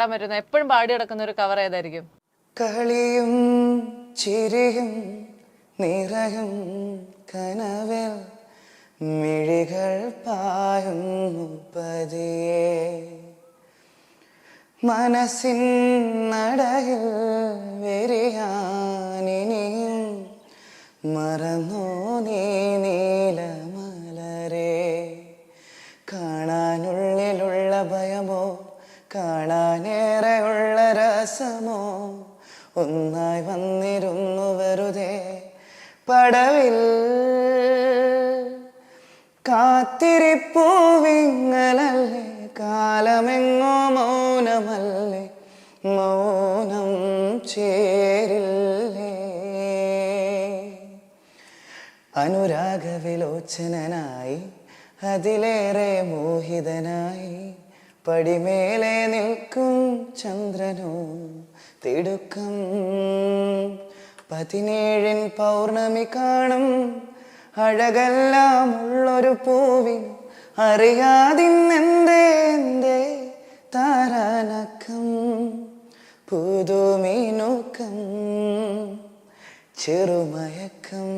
പറ്റുന്ന എപ്പോഴും പാടി നടക്കുന്ന ഒരു കവർ ഏതായിരിക്കും? കളിയും ചിരിയും നിറയും കനവിൽ മിഴികൾ പായുന്നു പതിയെ മനസ്സിൻ നടയിൽ വെറിയാനിനിയും മറന്നോ നീ നീലമലരെ കാണാനുള്ളിലുള്ള ഭയമോ കാണാനേറെയുള്ള രസമോ ഒന്നായി വന്നിരുന്നു വെറുതെ പടവിൽ കാത്തിരിപ്പൂവിങ്ങലല്ലേ കാലമെങ്ങോ മൗനമല്ലേ മൗനം ചേരില്ലേ അനുരാഗവിലോചനായി അതിലേറെ മോഹിതനായി പടിമേലെ നിൽക്കും ചന്ദ്രനോ തിടുക്കം 17 പൗർണമി കാണും അഴകെല്ലാം ഉള്ളൊരു പൂവിൻ അറിയാതിന്നെന്തേ എന്തേ താരാനക്കം പുതുമീനുക്കം ചെറുമയക്കം